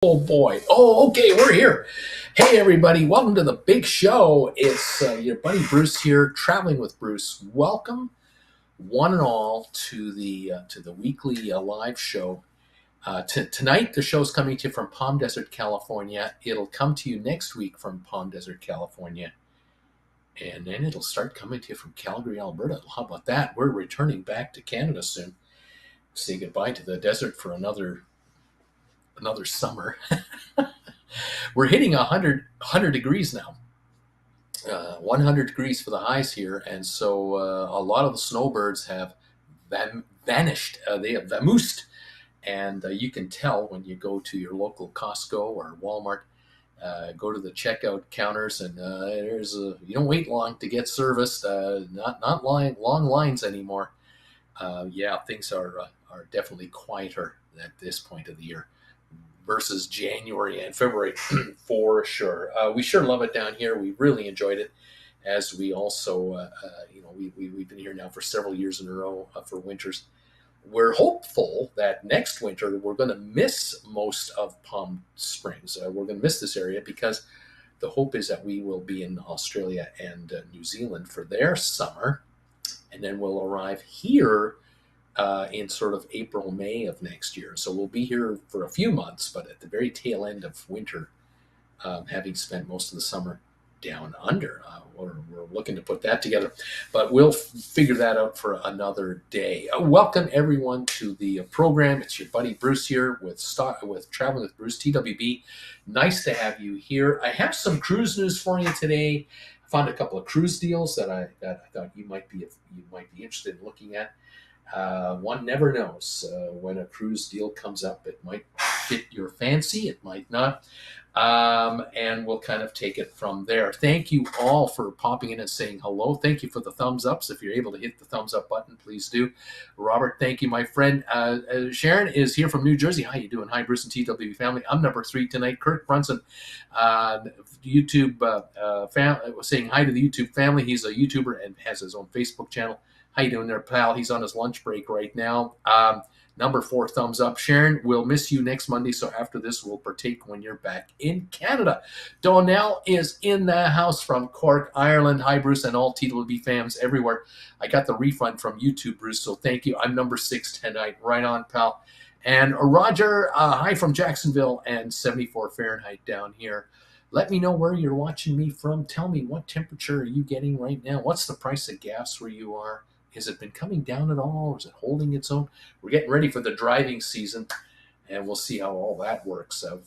Oh boy. Oh, okay, we're here. Hey everybody, welcome to the big show. It's your buddy Bruce here, traveling with Bruce. Welcome, one and all, to the weekly live show. Tonight, the show's coming to you from Palm Desert, California. It'll come to you next week from Palm Desert, California, and then it'll start coming to you from Calgary, Alberta. How about that? We're returning back to Canada soon. Say goodbye to the desert for another summer. We're hitting 100 degrees now. 100 degrees for the highs here, and so a lot of the snowbirds have vanished. They have vamoosed, and you can tell when you go to your local Costco or Walmart. Go to the checkout counters, and you don't wait long to get serviced. Not long lines anymore. Yeah, things are definitely quieter at this point of the year versus January and February for sure. We sure love it down here. We really enjoyed it, as we also, we've been here now for several years in a row for winters. We're hopeful that next winter we're going to miss most of Palm Springs. We're going to miss this area because the hope is that we will be in Australia and New Zealand for their summer, and then we'll arrive here in sort of April, May of next year. So we'll be here for a few months, but at the very tail end of winter, having spent most of the summer down under. We're looking to put that together, but we'll figure that out for another day. Welcome everyone to the program. It's your buddy Bruce here with Traveling with Bruce, TWB. Nice to have you here. I have some cruise news for you today. I found a couple of cruise deals that I thought you might be interested in looking at. One never knows when a cruise deal comes up. It might fit your fancy, it might not. And we'll kind of take it from there. Thank you all for popping in and saying hello. Thank you for the thumbs ups. If you're able to hit the thumbs up button, please do. Robert, thank you, my friend. Sharon is here from New Jersey. How you doing? Hi, Bruce and TW family. I'm number 3 tonight. Kirk Brunson, YouTube family, was saying hi to the YouTube family. He's a YouTuber and has his own Facebook channel. How you doing there, pal? He's on his lunch break right now. Number 4, thumbs up. Sharon, we'll miss you next Monday, so after this, we'll partake when you're back in Canada. Donnell is in the house from Cork, Ireland. Hi, Bruce, and all TWB fans everywhere. I got the refund from YouTube, Bruce, so thank you. I'm number 6 tonight. Right on, pal. And Roger, hi from Jacksonville, and 74 Fahrenheit down here. Let me know where you're watching me from. Tell me, what temperature are you getting right now? What's the price of gas where you are? Has it been coming down at all? Or is it holding its own? We're getting ready for the driving season, and we'll see how all that works out.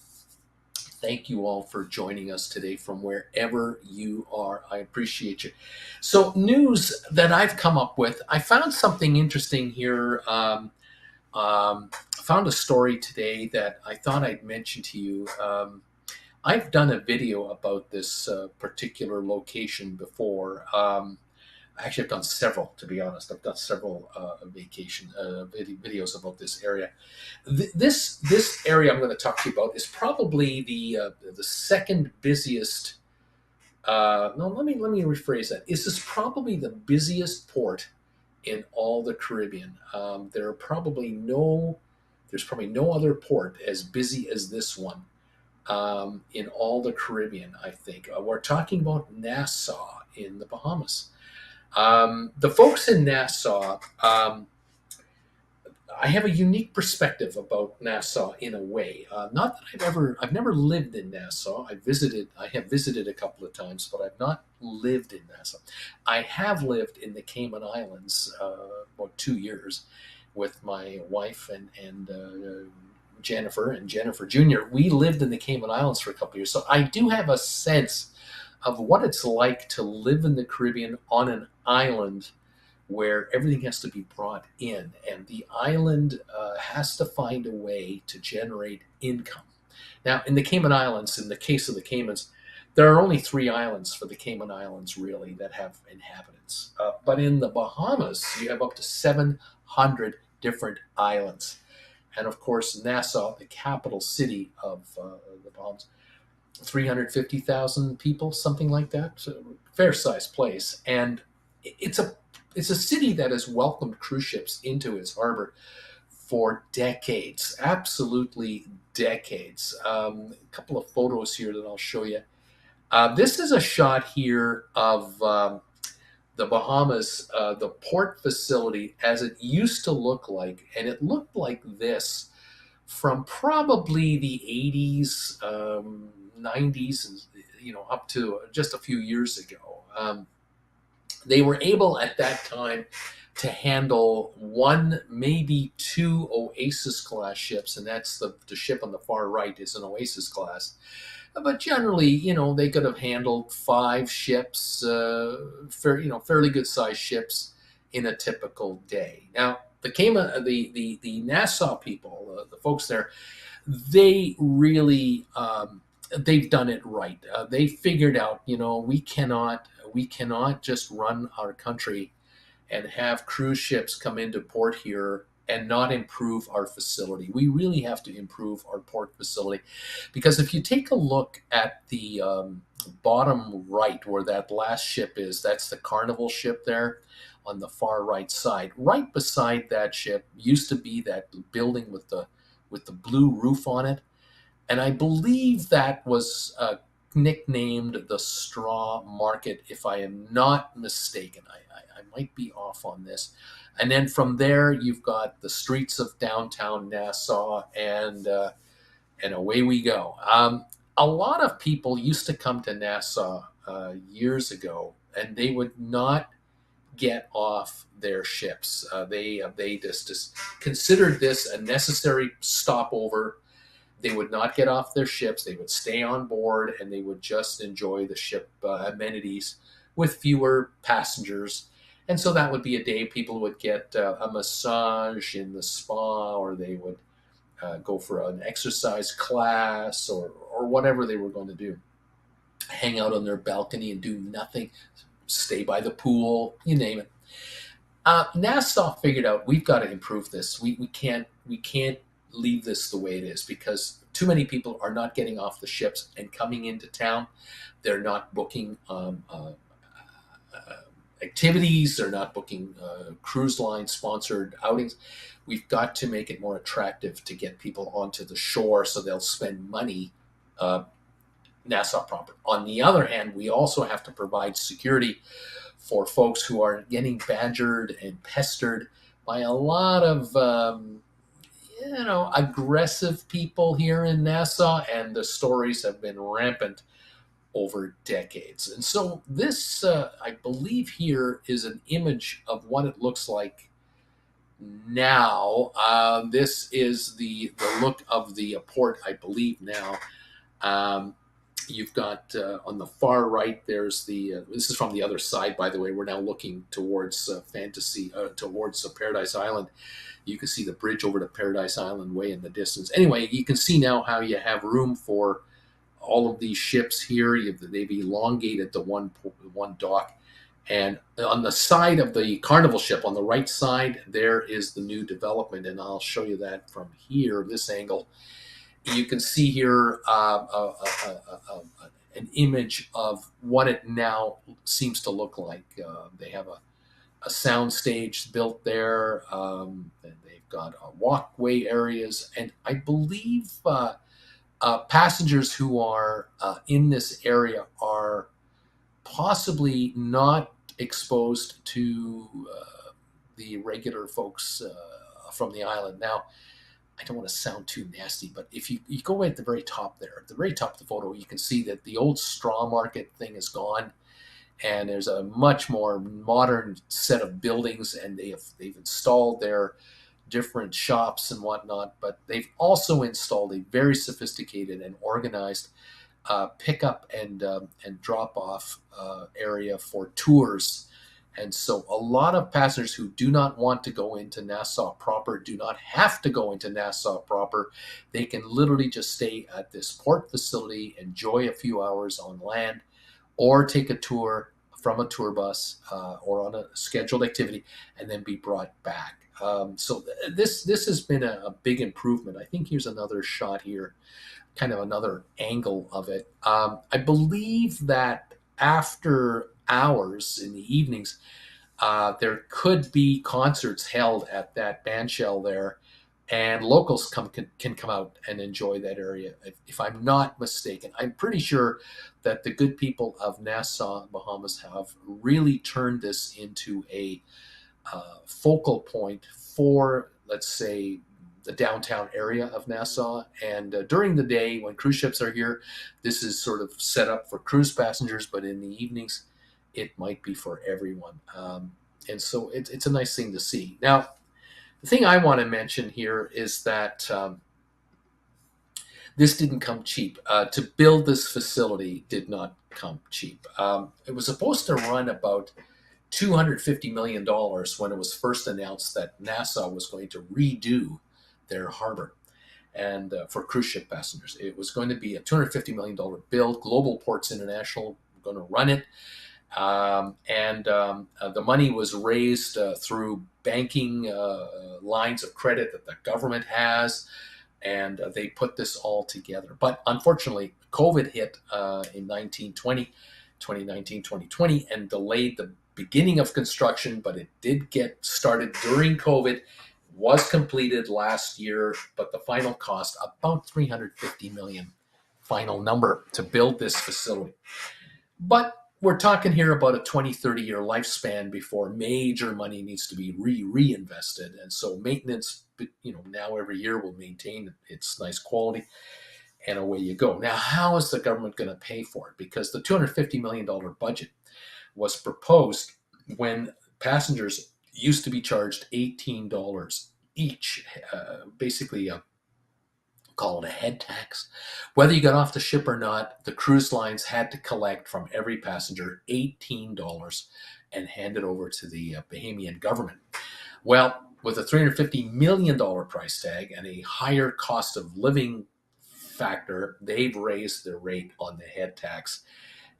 Thank you all for joining us today from wherever you are. I appreciate you. So, news that I've come up with, I found something interesting here. Found a story today that I thought I'd mention to you. I've done a video about this particular location before. Actually, I've done several, to be honest. I've done several videos about this area. This area I'm going to talk to you about is probably the second busiest. No, let me rephrase that. This is probably the busiest port in all the Caribbean. There's probably no other port as busy as this one in all the Caribbean. I think we're talking about Nassau in the Bahamas. The folks in Nassau, I have a unique perspective about Nassau in a way. Not that I've never lived in Nassau. I have visited a couple of times, but I've not lived in Nassau. I have lived in the Cayman Islands about 2 years with my wife and Jennifer Jr. We lived in the Cayman Islands for a couple of years, so I do have a sense of what it's like to live in the Caribbean on an island where everything has to be brought in, and the island has to find a way to generate income. Now, in the Cayman Islands, in the case of the Caymans, there are only 3 islands for the Cayman Islands, really, that have inhabitants. But in the Bahamas, you have up to 700 different islands. And of course, Nassau, the capital city of the Bahamas, 350,000 people, something like that. So fair-sized place, and it's a city that has welcomed cruise ships into its harbor for decades, absolutely decades. A couple of photos here that I'll show you. This is a shot here of the Bahamas, the port facility as it used to look like, and it looked like this from probably the 80s, 90s, up to just a few years ago. They were able at that time to handle one, maybe two Oasis class ships, and that's the ship on the far right is an Oasis class. But generally, they could have handled five ships, fairly good sized ships in a typical day. Now, the Nassau people, the folks there, they really they've done it right. They figured out, we cannot just run our country and have cruise ships come into port here and not improve our facility. We really have to improve our port facility, because if you take a look at the bottom right where that last ship is, that's the Carnival ship there on the far right side. Right beside that ship used to be that building with the blue roof on it, and I believe that was nicknamed the Straw Market, if I am not mistaken. I might be off on this. And then from there, you've got the streets of downtown Nassau, and away we go. A lot of people used to come to Nassau years ago, and they would not get off their ships. They just considered this a necessary stopover. They would not get off their ships. They would stay on board, and they would just enjoy the ship amenities with fewer passengers. And so that would be a day people would get a massage in the spa, or they would go for an exercise class, or whatever they were going to do. Hang out on their balcony and do nothing, stay by the pool, you name it. Nassau figured out, we've got to improve this. We can't leave this the way it is, because too many people are not getting off the ships and coming into town. They're not booking activities. They're not booking cruise line sponsored outings. We've got to make it more attractive to get people onto the shore so they'll spend money Nassau proper. On the other hand, we also have to provide security for folks who are getting badgered and pestered by a lot of aggressive people here in Nassau, and the stories have been rampant over decades. And so this, I believe here, is an image of what it looks like now. This is the look of the port, I believe, now. You've got on the far right, there's this is from the other side, by the way. We're now looking towards towards Paradise Island. You can see the bridge over to Paradise Island way in the distance. Anyway, you can see now how you have room for all of these ships here. They've elongated the one dock. And on the side of the Carnival ship, on the right side, there is the new development. And I'll show you that from here, this angle. You can see here an image of what it now seems to look like. They have a sound stage built there. And they've got walkway areas. And I believe passengers who are in this area are possibly not exposed to the regular folks from the island. Now, I don't want to sound too nasty, but if you go at the very top there, at the very top of the photo, you can see that the old straw market thing is gone, and there's a much more modern set of buildings, and they've installed their different shops and whatnot, but they've also installed a very sophisticated and organized pickup and drop off area for tours. And so a lot of passengers who do not want to go into Nassau proper do not have to go into Nassau proper. They can literally just stay at this port facility, enjoy a few hours on land, or take a tour from a tour bus or on a scheduled activity, and then be brought back. So this has been a big improvement. I think here's another shot here, kind of another angle of it. I believe that after hours in the evenings, there could be concerts held at that band shell there, and locals can come out and enjoy that area. If I'm not mistaken, I'm pretty sure that the good people of Nassau, Bahamas, have really turned this into a focal point for, let's say, the downtown area of Nassau. And during the day, when cruise ships are here, this is sort of set up for cruise passengers, but in the evenings, it might be for everyone. And so it's a nice thing to see. Now, the thing I want to mention here is that this didn't come cheap. To build this facility did not come cheap. It was supposed to run about $250 million when it was first announced that Nassau was going to redo their harbor and for cruise ship passengers. It was going to be a $250 million build. Global Ports International were going to run it. The money was raised through banking lines of credit that the government has, and they put this all together. But unfortunately, COVID hit in 2020, and delayed the beginning of construction, but it did get started during COVID, was completed last year, but the final cost, about $350 million final number to build this facility. But we're talking here about a 20, 30-year lifespan before major money needs to be reinvested. And so maintenance, now every year will maintain its nice quality, and away you go. Now, how is the government going to pay for it? Because the $250 million budget was proposed when passengers used to be charged $18 each, basically call it a head tax. Whether you got off the ship or not, the cruise lines had to collect from every passenger $18 and hand it over to the Bahamian government. Well, with a $350 million price tag and a higher cost of living factor, they've raised their rate on the head tax.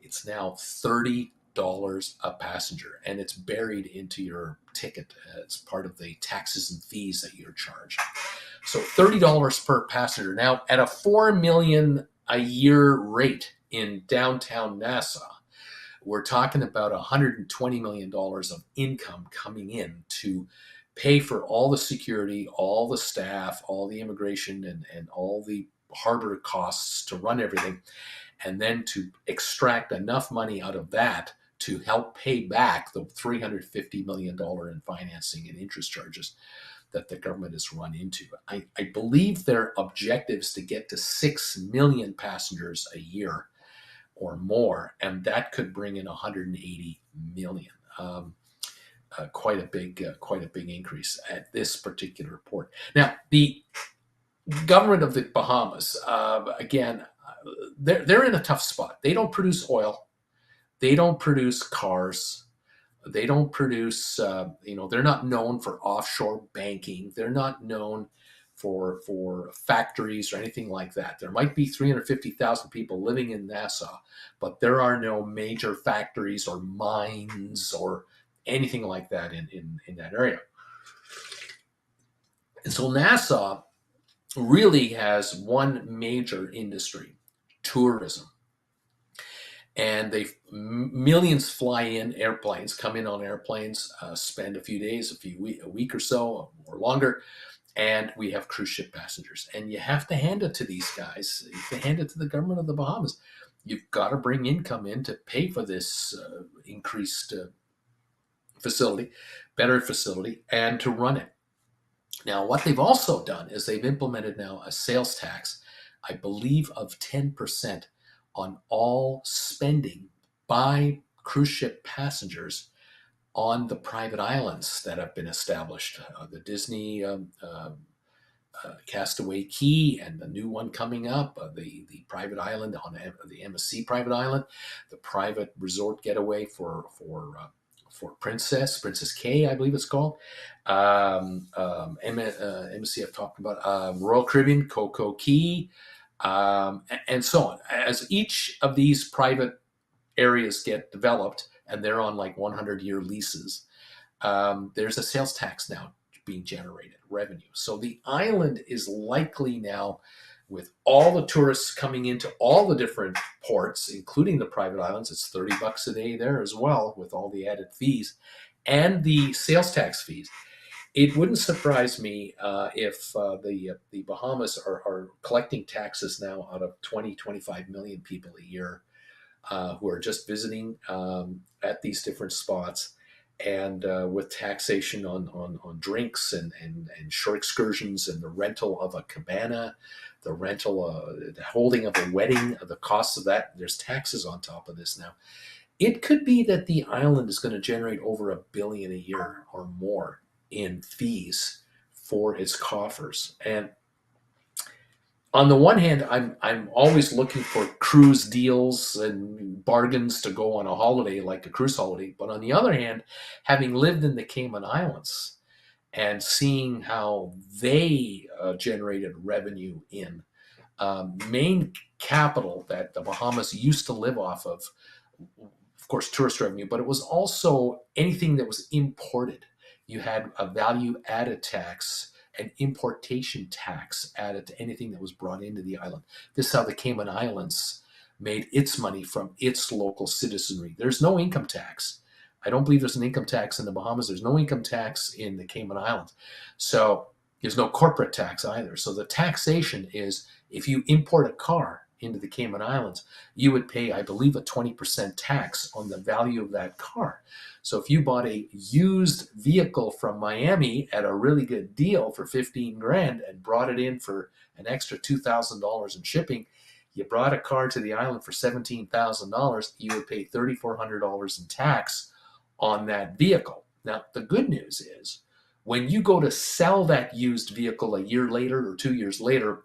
It's now $30 a passenger, and it's buried into your ticket as part of the taxes and fees that you're charged. So $30 per passenger. Now, at a $4 million a year rate in downtown Nassau, we're talking about $120 million of income coming in to pay for all the security, all the staff, all the immigration, and all the harbor costs to run everything, and then to extract enough money out of that to help pay back the $350 million in financing and interest charges that the government has run into. I believe their objective is to get to 6 million passengers a year or more, and that could bring in 180 million. Quite a big increase at this particular port. Now, the government of the Bahamas, again, they're in a tough spot. They don't produce oil. They don't produce cars. They don't produce, they're not known for offshore banking. They're not known for factories or anything like that. There might be 350,000 people living in Nassau, but there are no major factories or mines or anything like that in that area. And so Nassau really has one major industry: tourism. And millions fly in airplanes, come in on airplanes, spend a few days, a week or so, or longer, and we have cruise ship passengers. And you have to hand it to these guys. You have to hand it to the government of the Bahamas. You've got to bring income in to pay for this increased facility, better facility, and to run it. Now, what they've also done is they've implemented now a sales tax, I believe, of 10% on all spending by cruise ship passengers on the private islands that have been established. The Disney Castaway Key, and the new one coming up, the private island on the MSC private island, the private resort getaway for Princess K, I believe it's called. MSC I've talked about. Royal Caribbean, Coco Key, and so on. As each of these private areas get developed, and they're on like 100-year leases, there's a sales tax now being generated, revenue. So the island is likely now, with all the tourists coming into all the different ports, including the private islands, it's $30 a day there as well, with all the added fees and the sales tax fees. It wouldn't surprise me if the Bahamas are collecting taxes now out of 25 million people a year who are just visiting at these different spots, and with taxation on drinks and shore excursions and the rental of a cabana, the holding of a wedding, the cost of that. There's taxes on top of this now. It could be that the island is going to generate over $1 billion a year or more in fees for its coffers. And on the one hand, I'm always looking for cruise deals and bargains to go on a holiday, like a cruise holiday. But on the other hand, having lived in the Cayman Islands and seeing how they generated revenue in main capital that the Bahamas used to live off of course, tourist revenue, but it was also anything that was imported. You had a value added tax, an importation tax added to anything that was brought into the island. This is how the Cayman Islands made its money from its local citizenry. There's no income tax. I don't believe there's an income tax in the Bahamas. There's no income tax in the Cayman Islands. So there's no corporate tax either. So the taxation is if you import a car into the Cayman Islands, you would pay, I believe, a 20% tax on the value of that car. So if you bought a used vehicle from Miami at a really good deal for 15 grand and brought it in for an extra $2,000 in shipping, you brought a car to the island for $17,000, you would pay $3,400 in tax on that vehicle. Now, the good news is when you go to sell that used vehicle a year later or 2 years later,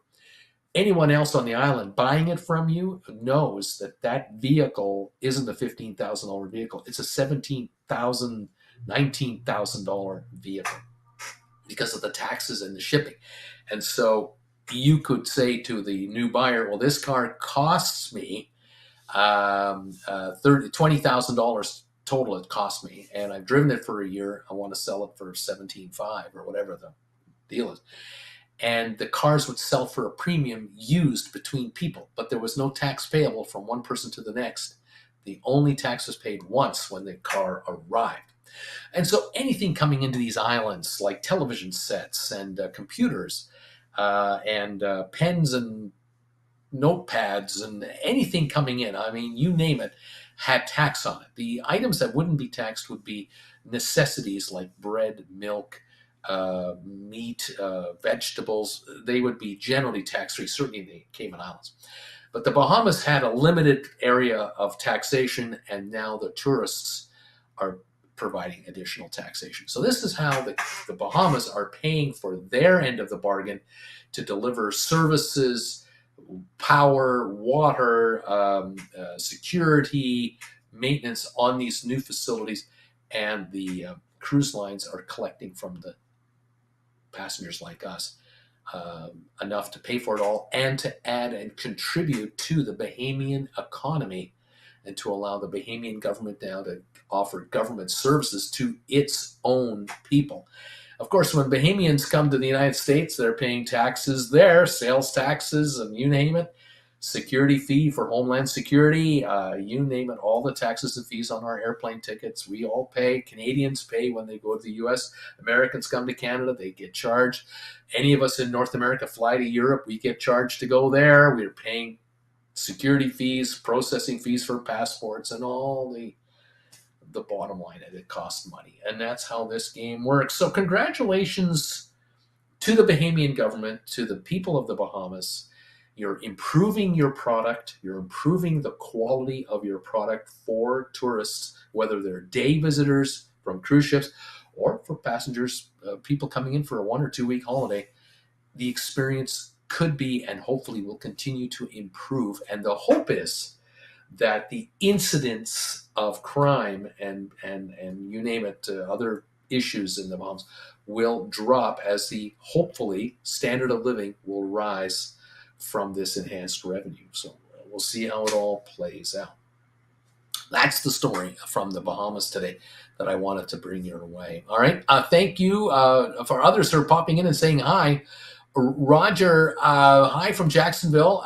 anyone else on the island buying it from you knows that that vehicle isn't a $15,000 vehicle. It's a $17,000, $19,000 vehicle because of the taxes and the shipping. And so you could say to the new buyer, well, this car costs me $20,000 total it cost me, and I've driven it for a year. I want to sell it for $17,500 or whatever the deal is. And the cars would sell for a premium used between people, but there was no tax payable from one person to the next. The only tax was paid once when the car arrived. And so anything coming into these islands, like television sets and computers and pens and notepads and anything coming in, I mean, you name it, had tax on it. The items that wouldn't be taxed would be necessities like bread, milk, meat, vegetables. They would be generally tax-free, certainly in the Cayman Islands. But the Bahamas had a limited area of taxation, and now the tourists are providing additional taxation. So this is how the Bahamas are paying for their end of the bargain to deliver services, power, water, security, maintenance on these new facilities, and the cruise lines are collecting from the passengers like us enough to pay for it all and to add and contribute to the Bahamian economy and to allow the Bahamian government now to offer government services to its own people. Of course, when Bahamians come to the United States, they're paying taxes there, sales taxes, and you name it, security fee for Homeland Security, you name it, all the taxes and fees on our airplane tickets, we all pay. Canadians pay when they go to the U.S. Americans come to Canada, they get charged. Any of us in North America fly to Europe, we get charged to go there. We're paying security fees, processing fees for passports, and all the bottom line, it costs money. And that's how this game works. So congratulations to the Bahamian government, to the people of the Bahamas. You're improving your product. You're improving the quality of your product for tourists, whether they're day visitors from cruise ships or for passengers, people coming in for a 1 or 2 week holiday. The experience could be and hopefully will continue to improve. And the hope is that the incidence of crime and you name it, other issues in the Bahamas will drop as the hopefully standard of living will rise from this enhanced revenue. So we'll see how it all plays out. That's the story from the Bahamas today that I wanted to bring your way. All right. Thank you for others who are popping in and saying hi. Roger, hi from Jacksonville.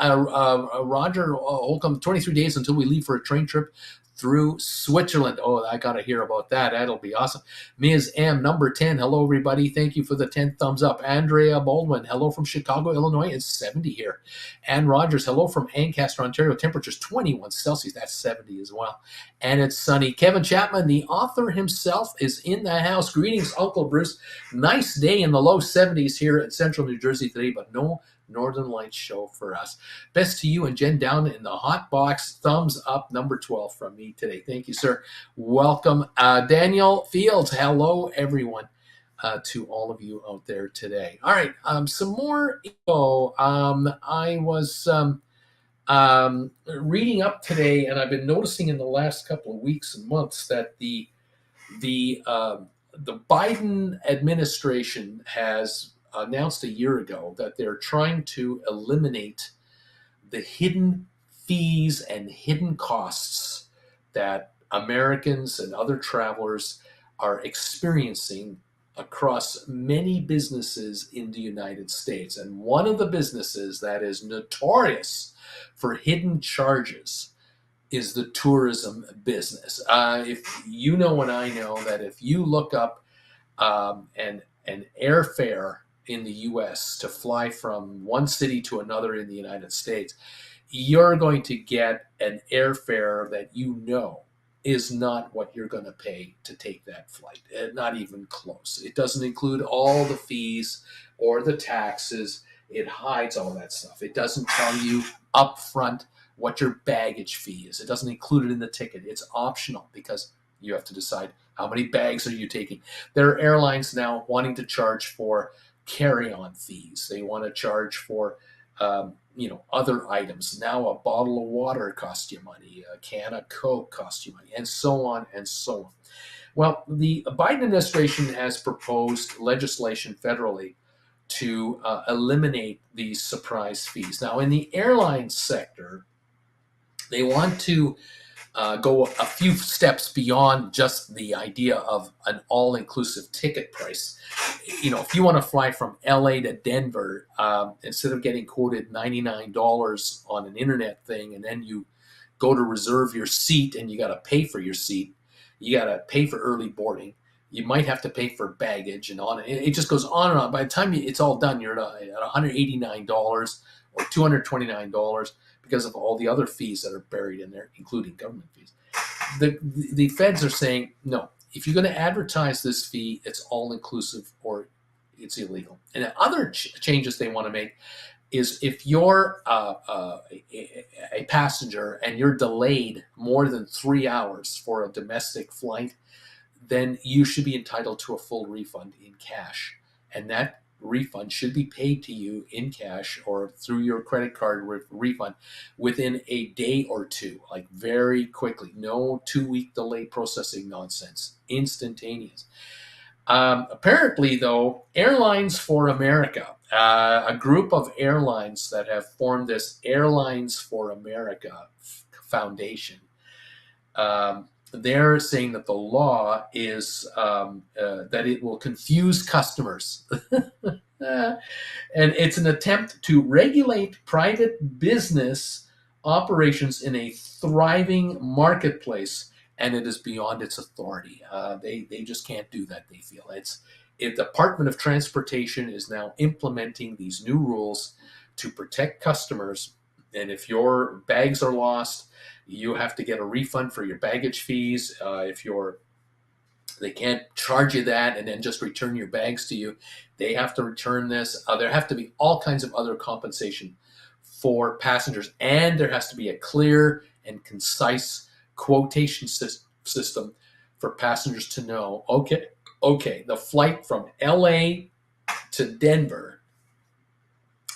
Roger Holcomb, 23 days until we leave for a train trip through Switzerland. Oh, I got to hear about that. That'll be awesome. Ms. M, number 10. Hello, everybody. Thank you for the 10th thumbs up. Andrea Baldwin, hello from Chicago, Illinois. It's 70 here. Ann Rogers, hello from Ancaster, Ontario. Temperature's 21 Celsius. That's 70 as well. And it's sunny. Kevin Chapman, the author himself, is in the house. Greetings, Uncle Bruce. Nice day in the low 70s here in central New Jersey today, but no Northern Lights show for us. Best to you and Jen down in the hot box. Thumbs up, number 12 from me today. Thank you, sir. Welcome. Daniel Fields, hello, everyone, to all of you out there today. All right, some more info. I was reading up today, and I've been noticing in the last couple of weeks and months that the Biden administration has announced a year ago that they're trying to eliminate the hidden fees and hidden costs that Americans and other travelers are experiencing across many businesses in the United States. And one of the businesses that is notorious for hidden charges is the tourism business. If you know, and I know, that if you look up an airfare in the U.S. to fly from one city to another in the United States, you're going to get an airfare that you know is not what you're going to pay to take that flight. Not even close. It doesn't include all the fees or the taxes. It hides all that stuff. It doesn't tell you up front what your baggage fee is. It doesn't include it in the ticket. It's optional because you have to decide how many bags are you taking. There are airlines now wanting to charge for carry-on fees. They want to charge for other items. Now a bottle of water costs you money, a can of Coke costs you money, and so on and so on. Well, the Biden administration has proposed legislation federally to eliminate these surprise fees. Now, in the airline sector, they want to go a few steps beyond just the idea of an all-inclusive ticket price. If you want to fly from LA to Denver, instead of getting quoted $99 on an internet thing, and then you go to reserve your seat and you got to pay for your seat, you got to pay for early boarding, you might have to pay for baggage, and on. It just goes on and on. By the time it's all done, you're at $189 or $229 because of all the other fees that are buried in there, including government fees. The feds are saying, no, if you're going to advertise this fee, it's all inclusive or it's illegal. And other changes they want to make is if you're a passenger and you're delayed more than 3 hours for a domestic flight, then you should be entitled to a full refund in cash. And that refund should be paid to you in cash or through your credit card refund within a day or two, like very quickly. No 2-week delay processing nonsense. Instantaneous. Apparently, though, Airlines for America, a group of airlines that have formed this Airlines for America Foundation, they're saying that the law is that it will confuse customers. And it's an attempt to regulate private business operations in a thriving marketplace, and it is beyond its authority. They just can't do that, they feel. The Department of Transportation is now implementing these new rules to protect customers, and if your bags are lost, you have to get a refund for your baggage fees. They can't charge you that and then just return your bags to you. They have to return this. There have to be all kinds of other compensation for passengers, and there has to be a clear and concise quotation system for passengers to know, okay, the flight from LA to Denver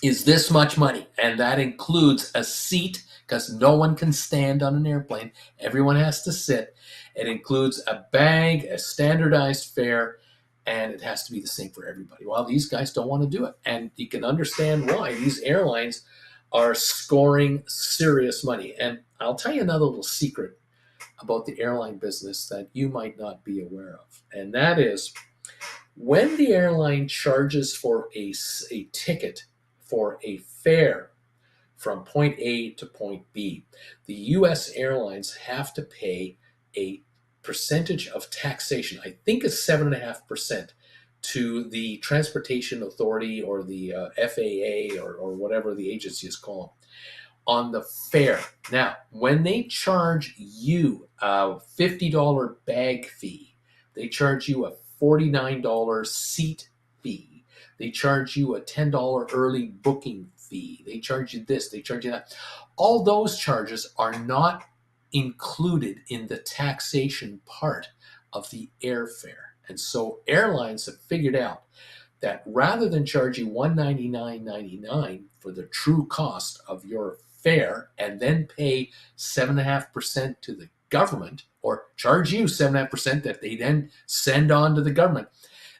is this much money, and that includes a seat, because no one can stand on an airplane. Everyone has to sit. It includes a bag, a standardized fare, and it has to be the same for everybody. Well, these guys don't want to do it, and you can understand why. These airlines are scoring serious money. And I'll tell you another little secret about the airline business that you might not be aware of, and that is when the airline charges for a ticket for a fare from point A to point B. The U.S. airlines have to pay a percentage of taxation, I think it's 7.5%, to the Transportation Authority or the FAA or whatever the agency is called on the fare. Now, when they charge you a $50 bag fee, they charge you a $49 seat fee, they charge you a $10 early booking fee, they charge you this, they charge you that. All those charges are not included in the taxation part of the airfare. And so airlines have figured out that rather than charge you $199.99 for the true cost of your fare and then pay 7.5% to the government, or charge you 7.5% that they then send on to the government,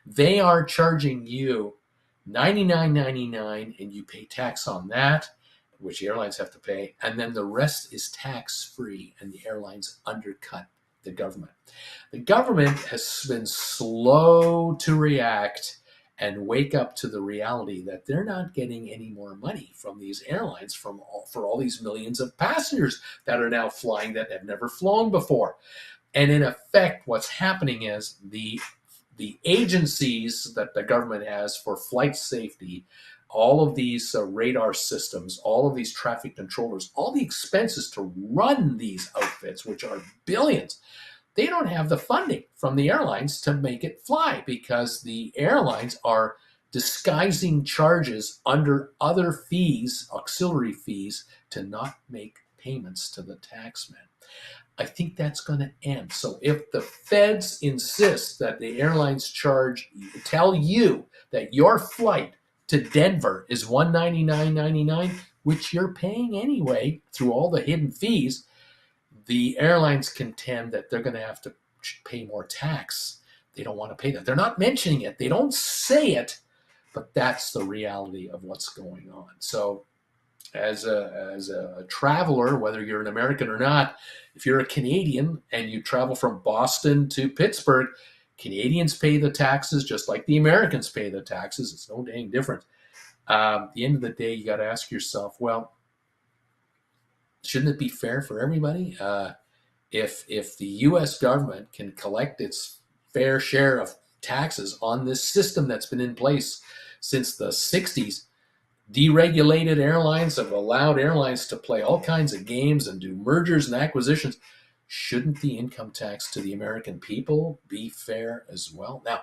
they are charging you $99.99 and you pay tax on that, which the airlines have to pay, and then the rest is tax-free, and the airlines undercut the government. The government has been slow to react and wake up to the reality that they're not getting any more money from these airlines for all these millions of passengers that are now flying that have never flown before. And in effect, what's happening is the agencies that the government has for flight safety, all of these radar systems, all of these traffic controllers, all the expenses to run these outfits, which are billions, they don't have the funding from the airlines to make it fly, because the airlines are disguising charges under other fees, auxiliary fees, to not make payments to the taxman. I think that's going to end. So if the feds insist that the airlines tell you that your flight to Denver is $199.99, which you're paying anyway through all the hidden fees, the airlines contend that they're going to have to pay more tax. They don't want to pay that. They're not mentioning it. They don't say it, but that's the reality of what's going on. So as a traveler, whether you're an American or not, if you're a Canadian and you travel from Boston to Pittsburgh, Canadians pay the taxes just like the Americans pay the taxes. It's no dang different. At the end of the day, you got to ask yourself, well, shouldn't it be fair for everybody? If the U.S. government can collect its fair share of taxes on this system that's been in place since the 60s, deregulated airlines have allowed airlines to play all kinds of games and do mergers and acquisitions. Shouldn't the income tax to the American people be fair as well? Now,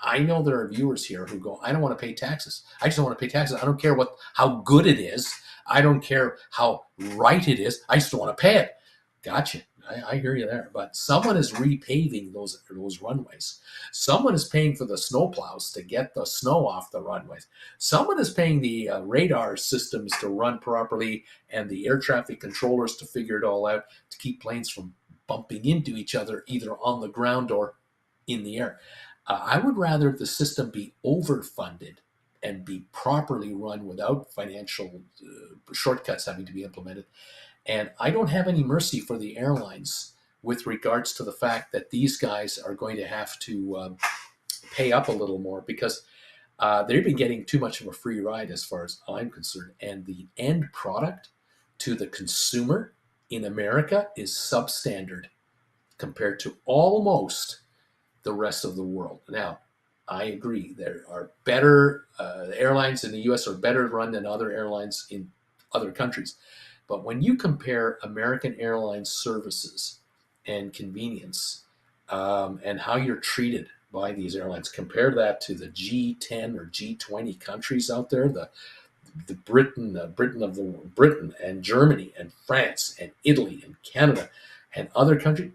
I know there are viewers here who go, I don't want to pay taxes. I just don't want to pay taxes. I don't care how good it is. I don't care how right it is. I just don't want to pay it. Gotcha. I hear you there. But someone is repaving those runways. Someone is paying for the snowplows to get the snow off the runways. Someone is paying the radar systems to run properly and the air traffic controllers to figure it all out to keep planes from bumping into each other either on the ground or in the air. I would rather the system be overfunded and be properly run without financial shortcuts having to be implemented. And I don't have any mercy for the airlines with regards to the fact that these guys are going to have to pay up a little more, because they've been getting too much of a free ride as far as I'm concerned. And the end product to the consumer in America is substandard compared to almost the rest of the world. Now, I agree. There are better airlines in the U.S. are better run than other airlines in other countries. But when you compare American Airlines services and convenience and how you're treated by these airlines, compare that to the G10 or G20 countries out there, the Britain and Germany and France and Italy and Canada and other countries.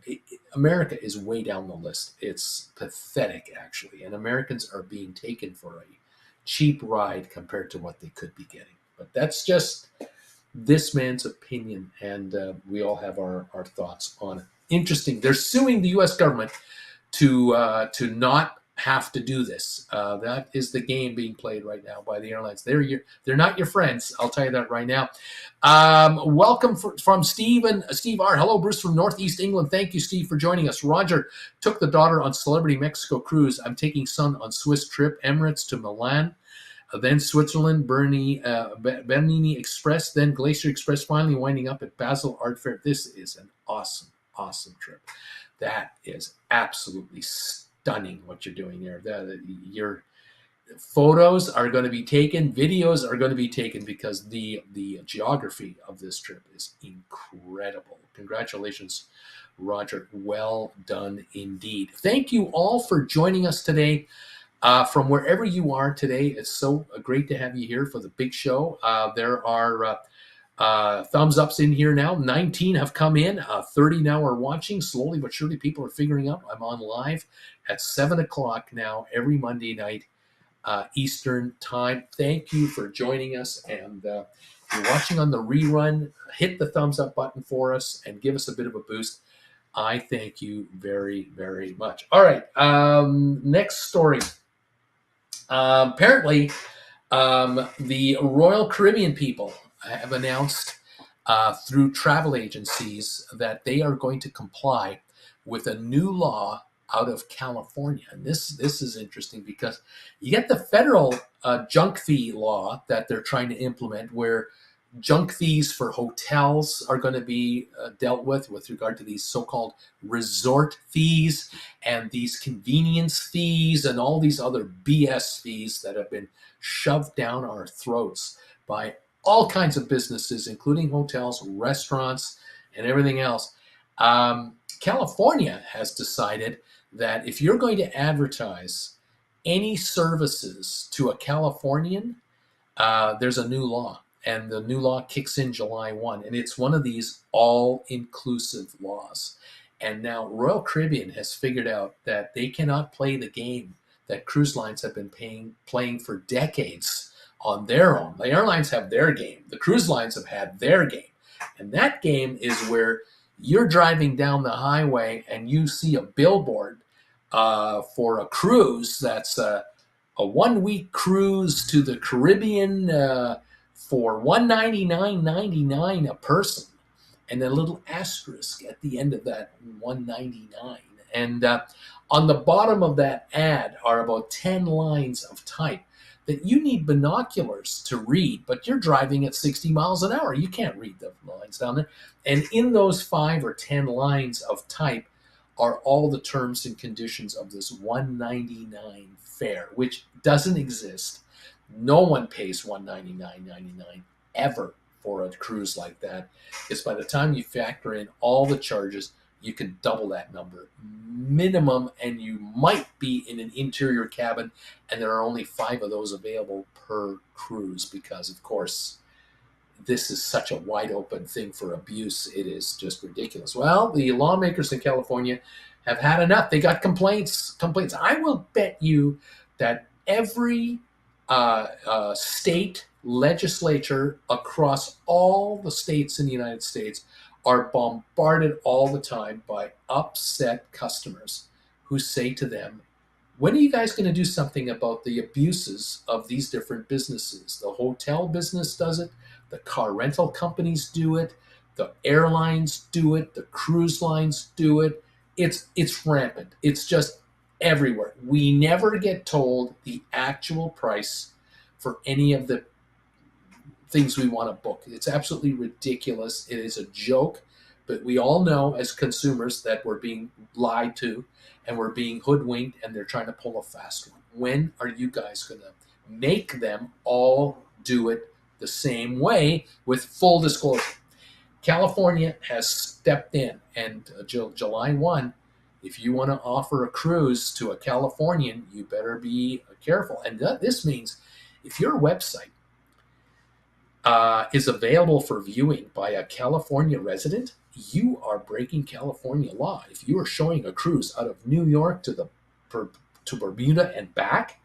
America is way down the list. It's pathetic, actually. And Americans are being taken for a cheap ride compared to what they could be getting. But that's just this man's opinion, and we all have our thoughts on it. Interesting. They're suing the U.S. government to not have to do this. That is the game being played right now by the airlines. They're not your friends. I'll tell you that right now. Welcome from Steve R. Hello, Bruce from Northeast England. Thank you, Steve, for joining us. Roger took the daughter on Celebrity Mexico cruise. I'm taking son on Swiss trip, Emirates to Milan. then Switzerland, Bernini Express, then Glacier Express, finally winding up at Basel Art Fair. This is an awesome, awesome trip. That is absolutely stunning what you're doing there. Your photos are going to be taken, videos are going to be taken, because the geography of this trip is incredible. Congratulations, Roger. Well done indeed. Thank you all for joining us today. From wherever you are today, it's so great to have you here for the big show. There are thumbs ups in here now. 19 have come in. 30 now are watching. Slowly but surely, people are figuring out I'm on live at 7 o'clock now every Monday night, Eastern time. Thank you for joining us. And if you're watching on the rerun, hit the thumbs up button for us and give us a bit of a boost. I thank you very, very much. All right. Next story. Apparently, the Royal Caribbean people have announced through travel agencies that they are going to comply with a new law out of California. And this is interesting, because you get the federal junk fee law that they're trying to implement, where junk fees for hotels are going to be dealt with regard to these so-called resort fees and these convenience fees and all these other BS fees that have been shoved down our throats by all kinds of businesses, including hotels, restaurants, and everything else. California has decided that if you're going to advertise any services to a Californian, there's a new law. And the new law kicks in July 1. And it's one of these all-inclusive laws. And now Royal Caribbean has figured out that they cannot play the game that cruise lines have been playing for decades on their own. The airlines have their game. The cruise lines have had their game. And that game is where you're driving down the highway and you see a billboard for a cruise that's a 1-week cruise to the Caribbean for $199.99 a person, and a little asterisk at the end of that $199. And on the bottom of that ad are about 10 lines of type that you need binoculars to read, but you're driving at 60 miles an hour. You can't read the lines down there. And in those 5 or 10 lines of type are all the terms and conditions of this $199 fare, which doesn't exist. No one pays $199.99 ever for a cruise like that. Because by the time you factor in all the charges, you can double that number minimum, and you might be in an interior cabin, and there are only 5 of those available per cruise, because, of course, this is such a wide open thing for abuse. It is just ridiculous. Well, the lawmakers in California have had enough. They got complaints. I will bet you that every state legislature across all the states in the United States are bombarded all the time by upset customers who say to them, when are you guys going to do something about the abuses of these different businesses? The hotel business does it. The car rental companies do it. The airlines do it. The cruise lines do it. It's rampant. It's just everywhere. We never get told the actual price for any of the things we want to book. It's absolutely ridiculous. It is a joke, but we all know as consumers that we're being lied to and we're being hoodwinked, and they're trying to pull a fast one. When are you guys going to make them all do it the same way with full disclosure? California has stepped in, and July 1, if you want to offer a cruise to a Californian, you better be careful. And this means if your website is available for viewing by a California resident, you are breaking California law. If you are showing a cruise out of New York to Bermuda and back,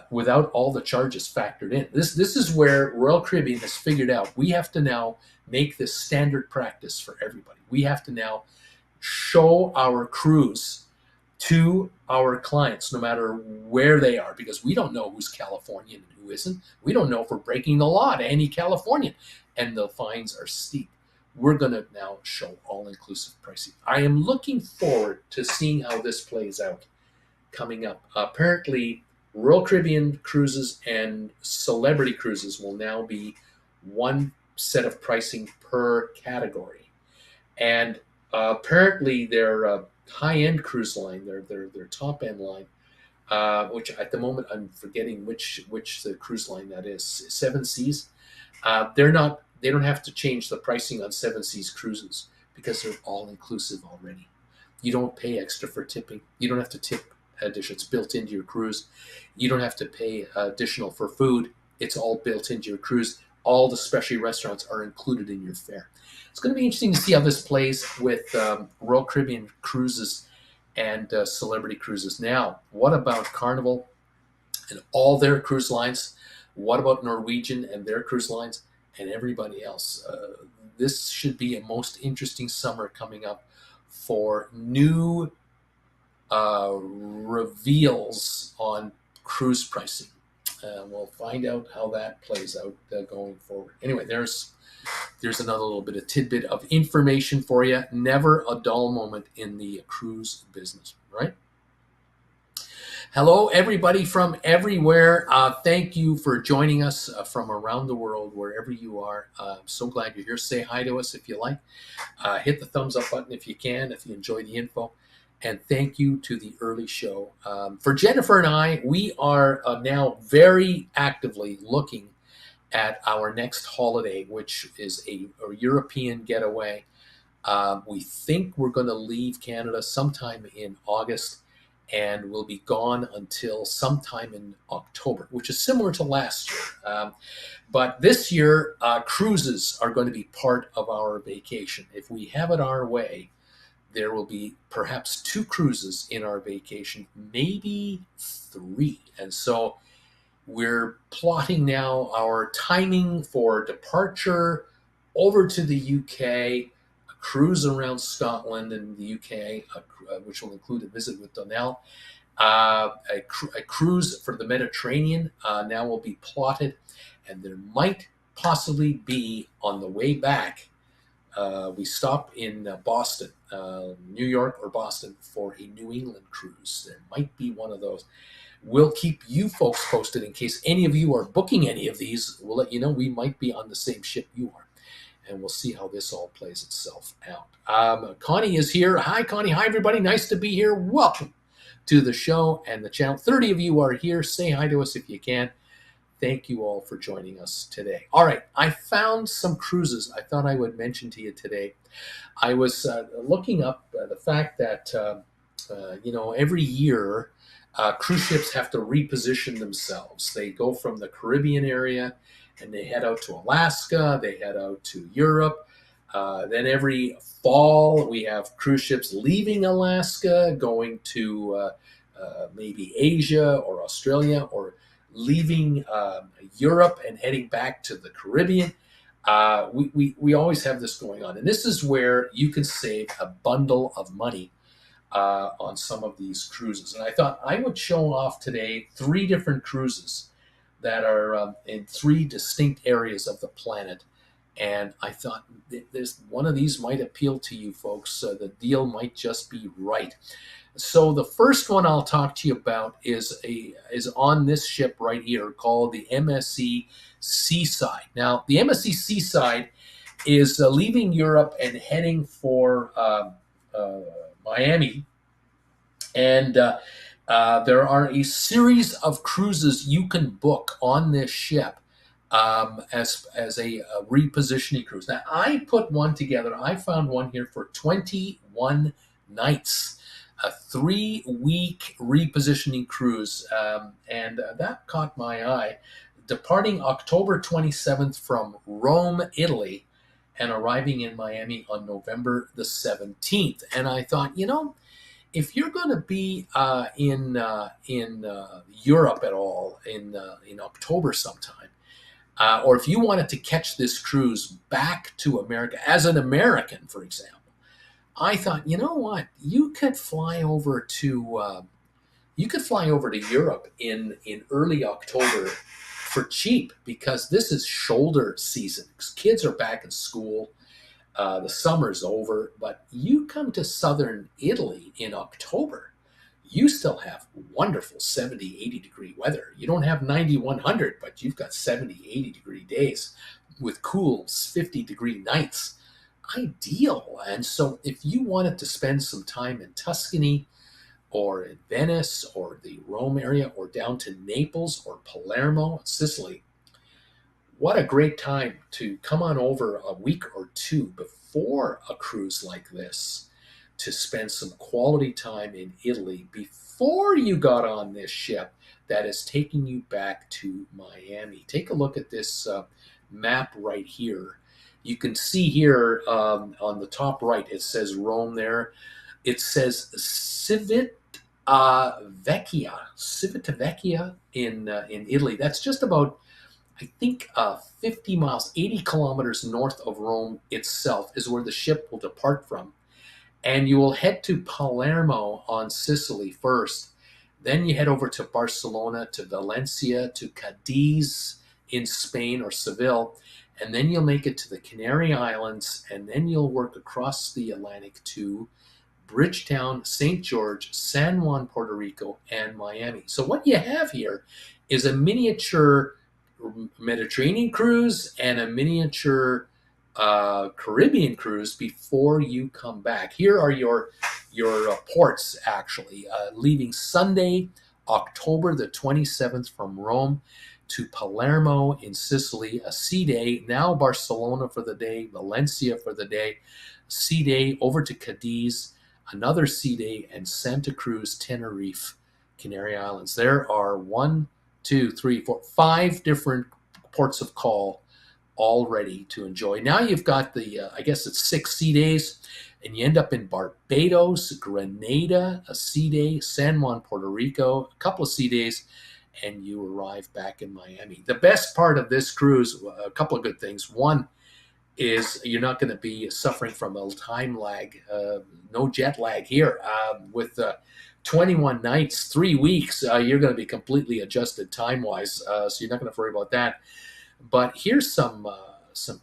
without all the charges factored in. This is where Royal Caribbean has figured out we have to now make this standard practice for everybody. We have to now show our cruise to our clients, no matter where they are, because we don't know who's Californian and who isn't. We don't know if we're breaking the law to any Californian, and the fines are steep. We're going to now show all-inclusive pricing. I am looking forward to seeing how this plays out coming up. Apparently, Royal Caribbean cruises and Celebrity cruises will now be one set of pricing per category. And apparently, their high-end cruise line, their top-end line, which at the moment I'm forgetting which the cruise line that is, Seven Seas. They don't have to change the pricing on Seven Seas cruises because they're all inclusive already. You don't pay extra for tipping. You don't have to tip addition. It's built into your cruise. You don't have to pay additional for food. It's all built into your cruise. All the specialty restaurants are included in your fare. It's going to be interesting to see how this plays with Royal Caribbean cruises and Celebrity cruises. Now, what about Carnival and all their cruise lines? What about Norwegian and their cruise lines and everybody else? This should be a most interesting summer coming up for new reveals on cruise pricing. We'll find out how that plays out going forward. Anyway, there's another little bit of tidbit of information for you. Never a dull moment in the cruise business, right? Hello, everybody from everywhere. Thank you for joining us from around the world, wherever you are. So glad you're here. Say hi to us if you like. Hit the thumbs up button if you can, if you enjoy the info. And thank you to the early show. For Jennifer and I, we are now very actively looking at our next holiday, which is a European getaway. We think we're going to leave Canada sometime in August, and we'll be gone until sometime in October, which is similar to last year. But this year, cruises are going to be part of our vacation. If we have it our way, there will be perhaps 2 cruises in our vacation, maybe 3. And so we're plotting now our timing for departure over to the UK, a cruise around Scotland and the UK, which will include a visit with Donnell. A cruise for the Mediterranean now will be plotted, and there might possibly be on the way back. We stop in Boston, New York or Boston for a New England cruise. There might be one of those. We'll keep you folks posted in case any of you are booking any of these. We'll let you know we might be on the same ship you are. And we'll see how this all plays itself out. Connie is here. Hi, Connie. Hi, everybody. Nice to be here. Welcome to the show and the channel. 30 of you are here. Say hi to us if you can. Thank you all for joining us today. All right, I found some cruises I thought I would mention to you today. I was looking up the fact that, every year cruise ships have to reposition themselves. They go from the Caribbean area and they head out to Alaska, they head out to Europe. Then every fall, we have cruise ships leaving Alaska, going to maybe Asia or Australia, or leaving Europe and heading back to the Caribbean. We always have this going on. And this is where you can save a bundle of money on some of these cruises. And I thought I would show off today 3 different cruises that are in 3 distinct areas of the planet. And I thought there's one of these might appeal to you folks. The deal might just be right. So the first one I'll talk to you about is on this ship right here called the MSC Seaside. Now, the MSC Seaside is leaving Europe and heading for Miami. And there are a series of cruises you can book on this ship as a repositioning cruise. Now, I put one together. I found one here for 21 nights. A 3-week repositioning cruise, and that caught my eye. Departing October 27th from Rome, Italy, and arriving in Miami on November the 17th. And I thought, if you're going to be in Europe at all in October sometime, or if you wanted to catch this cruise back to America as an American, for example, I thought, you know what? You could fly over to Europe in early October for cheap, because this is shoulder season. Kids are back in school. The summer's over, but you come to southern Italy in October, you still have wonderful 70, 80 degree weather. You don't have 90, 100, but you've got 70, 80 degree days with cool 50 degree nights. Ideal. And so if you wanted to spend some time in Tuscany or in Venice or the Rome area or down to Naples or Palermo, Sicily, what a great time to come on over a week or two before a cruise like this to spend some quality time in Italy before you got on this ship that is taking you back to Miami. Take a look at this map right here. You can see here on the top right, it says Rome there. It says Civitavecchia in Italy. That's just about, I think, 50 miles, 80 kilometers north of Rome itself is where the ship will depart from. And you will head to Palermo on Sicily first. Then you head over to Barcelona, to Valencia, to Cadiz in Spain or Seville. And then you'll make it to the Canary Islands. And then you'll work across the Atlantic to Bridgetown, St. George, San Juan, Puerto Rico, and Miami. So what you have here is a miniature Mediterranean cruise and a miniature Caribbean cruise before you come back. Here are your ports, actually. Leaving Sunday, October the 27th from Rome to Palermo in Sicily, a sea day. Now Barcelona for the day, Valencia for the day, sea day over to Cadiz, another sea day, and Santa Cruz, Tenerife, Canary Islands. There are 5 different ports of call all ready to enjoy. Now you've got I guess it's 6 sea days, and you end up in Barbados, Grenada, a sea day, San Juan, Puerto Rico, a couple of sea days, and you arrive back in Miami. The best part of this cruise, a couple of good things. One is you're not going to be suffering from a time lag, no jet lag here. With 21 nights, 3 weeks, you're going to be completely adjusted time-wise, so you're not going to worry about that. But here's some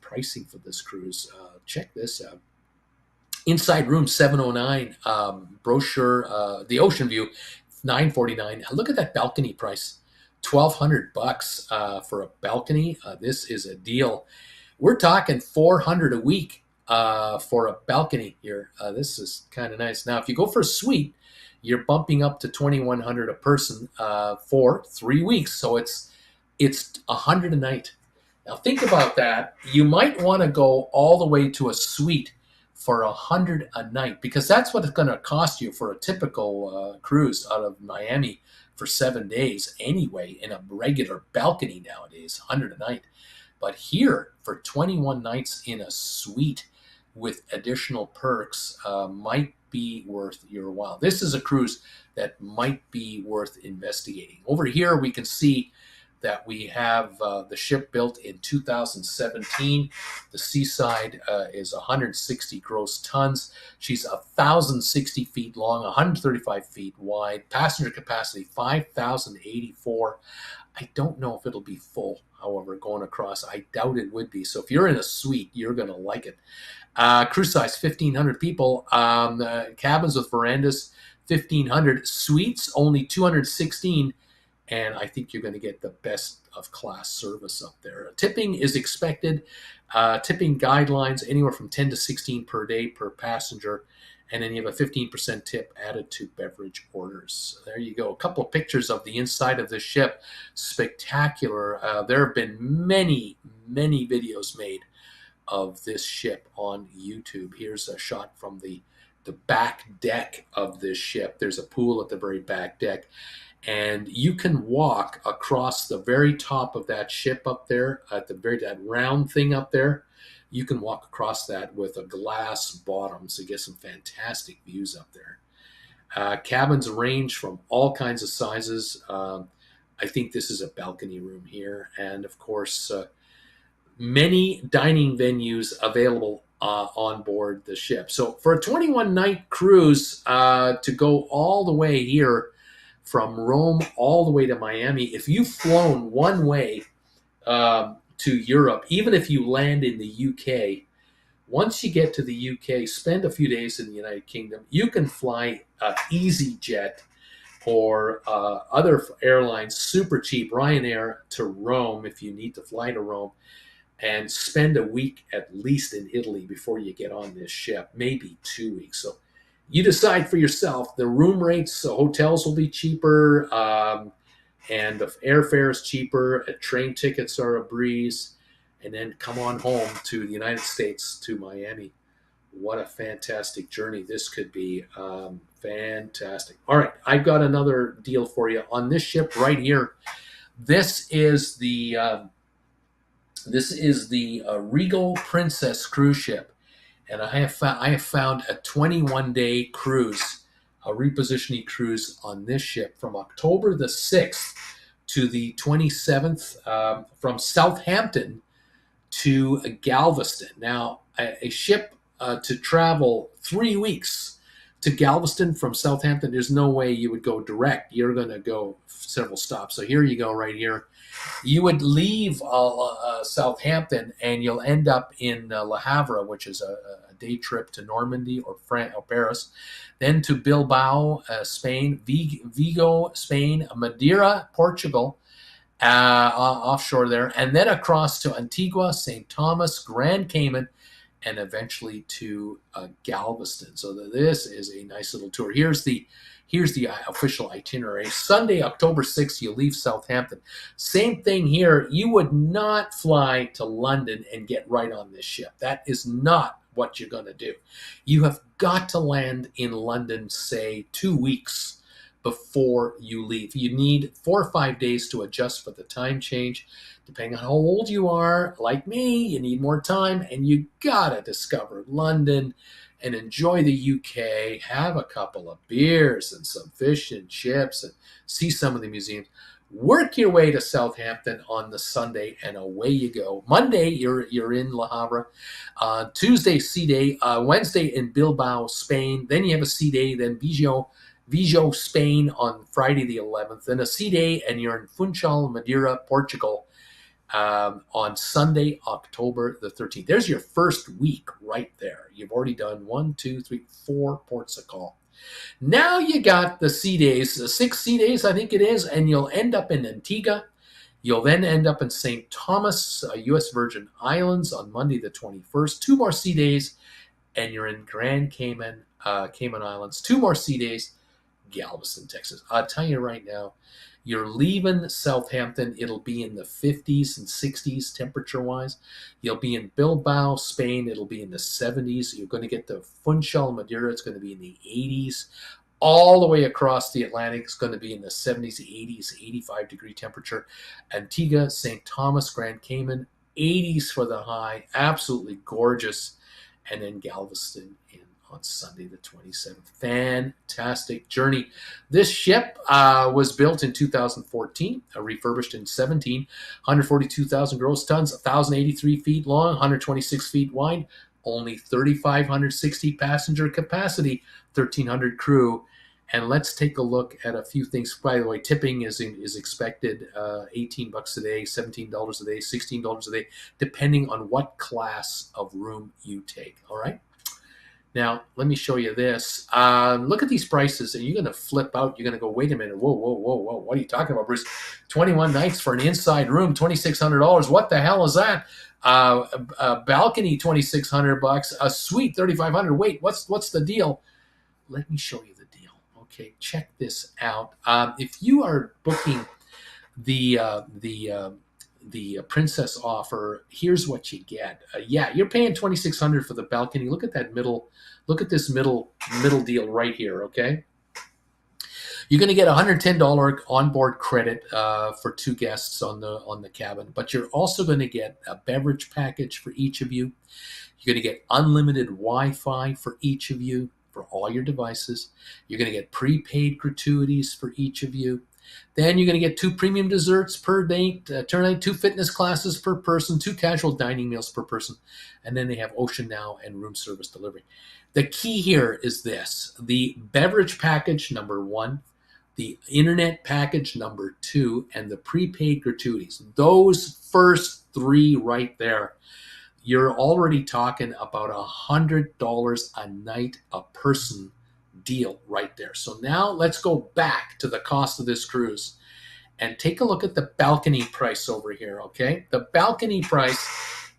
pricing for this cruise. Check this out. Inside room 709, brochure, the ocean view, $949. Look at that balcony price, $1,200 for a balcony. This is a deal. We're talking $400 a week for a balcony here. This is kind of nice. Now, if you go for a suite, you're bumping up to $2,100 a person for 3 weeks. So it's $100 a night. Now think about that. You might want to go all the way to a suite for $100 a night, because that's what it's going to cost you for a typical cruise out of Miami for 7 days anyway, in a regular balcony nowadays, $100 a night. But here, for 21 nights in a suite with additional perks, might be worth your while. This is a cruise that might be worth investigating. Over here, we can see that we have the ship built in 2017. The Seaside is 160 gross tons. She's 1,060 feet long, 135 feet wide. Passenger capacity 5,084. I don't know if it'll be full, however, going across. I doubt it would be. So if you're in a suite, you're going to like it. Cruise size, 1,500 people. Cabins with verandas, 1,500. Suites, only 216. And I think you're going to get the best of class service up there. Tipping is expected. Tipping guidelines, anywhere from 10 to 16 per day per passenger. And then you have a 15% tip added to beverage orders. There you go. A couple of pictures of the inside of this ship. Spectacular. There have been many, many videos made of this ship on YouTube. Here's a shot from the back deck of this ship. There's a pool at the very back deck. And you can walk across the very top of that ship up there, at that round thing up there. You can walk across that with a glass bottom, so you get some fantastic views up there. Cabins range from all kinds of sizes. I think this is a balcony room here. And of course, many dining venues available on board the ship. So for a 21-night cruise to go all the way here, from Rome all the way to Miami, if you've flown one way to Europe, even if you land in the UK, once you get to the UK, spend a few days in the United Kingdom, you can fly EasyJet or other airlines, super cheap. Ryanair to Rome, if you need to fly to Rome, and spend a week at least in Italy before you get on this ship, maybe 2 weeks. So you decide for yourself. The room rates, so hotels will be cheaper, and the airfare is cheaper. Train tickets are a breeze. And then come on home to the United States, to Miami. What a fantastic journey this could be. Fantastic. All right, I've got another deal for you on this ship right here. This is the Regal Princess cruise ship, and I have found a 21-day cruise, a repositioning cruise on this ship from October the 6th to the 27th, from Southampton to Galveston. Now, a ship to travel 3 weeks to Galveston from Southampton, there's no way you would go direct. You're going to go several stops. So here you go right here. You would leave Southampton and you'll end up in Le Havre, which is a day trip to Normandy or Paris, then to Bilbao, Spain, Vigo, Spain, Madeira, Portugal, offshore there, and then across to Antigua, St. Thomas, Grand Cayman, and eventually to Galveston. So this is a nice little tour. Here's the official itinerary. Sunday, October 6th, you leave Southampton. Same thing here. You would not fly to London and get right on this ship. That is not what you're going to do. You have got to land in London, say, 2 weeks before you leave. You need 4 or 5 days to adjust for the time change. Depending on how old you are, like me, you need more time, and you gotta discover London and enjoy the UK, have a couple of beers and some fish and chips and see some of the museums. Work your way to Southampton on the Sunday, and away you go. Monday, you're in Le Havre. Tuesday, sea day. Wednesday in Bilbao, Spain. Then you have a sea day. Then Vigo, Spain on Friday the 11th. Then a sea day, and you're in Funchal, Madeira, Portugal, on Sunday, October the 13th. There's your first week right there. You've already done 1, 2, 3, 4 ports of call. Now you got the sea days, 6 sea days, I think it is, and you'll end up in Antigua. You'll then end up in St. Thomas, U.S. Virgin Islands on Monday the 21st. 2 more sea days, and you're in Grand Cayman, Cayman Islands. 2 more sea days, Galveston, Texas. I'll tell you right now, you're leaving Southampton, it'll be in the 50s and 60s temperature-wise. You'll be in Bilbao, Spain, it'll be in the 70s. You're going to get to Funchal, Madeira, it's going to be in the 80s. All the way across the Atlantic, it's going to be in the 70s, 80s, 85-degree temperature. Antigua, St. Thomas, Grand Cayman, 80s for the high, absolutely gorgeous. And then Galveston on Sunday the 27th. Fantastic journey. This ship was built in 2014, refurbished in 17, 142,000 gross tons, 1,083 feet long, 126 feet wide, only 3,560 passenger capacity, 1,300 crew. And let's take a look at a few things. By the way, tipping is expected, $18 a day, $17 a day, $16 a day, depending on what class of room you take. All right. Now, let me show you this. Look at these prices, and you're going to flip out. You're going to go, wait a minute. Whoa. What are you talking about, Bruce? 21 nights for an inside room, $2,600. What the hell is that? A balcony, $2,600. A suite, $3,500. Wait, what's the deal? Let me show you the deal. Okay, check this out. If you are booking the Princess offer, here's what you get. Yeah, you're paying $2,600 for the balcony. Look at that middle. Look at this middle deal right here. Okay, you're going to get $110 onboard credit for 2 guests on the cabin, but you're also going to get a beverage package for each of you. You're going to get unlimited Wi-Fi for each of you for all your devices. You're going to get prepaid gratuities for each of you. Then you're going to get 2 premium desserts per date, 2 fitness classes per person, 2 casual dining meals per person, and then they have Ocean Now and room service delivery. The key here is this: the beverage package, number 1, the internet package, number 2, and the prepaid gratuities. Those first 3 right there, you're already talking about $100 a night a person deal right there. So now let's go back to the cost of this cruise and take a look at the balcony price over here, okay? The balcony price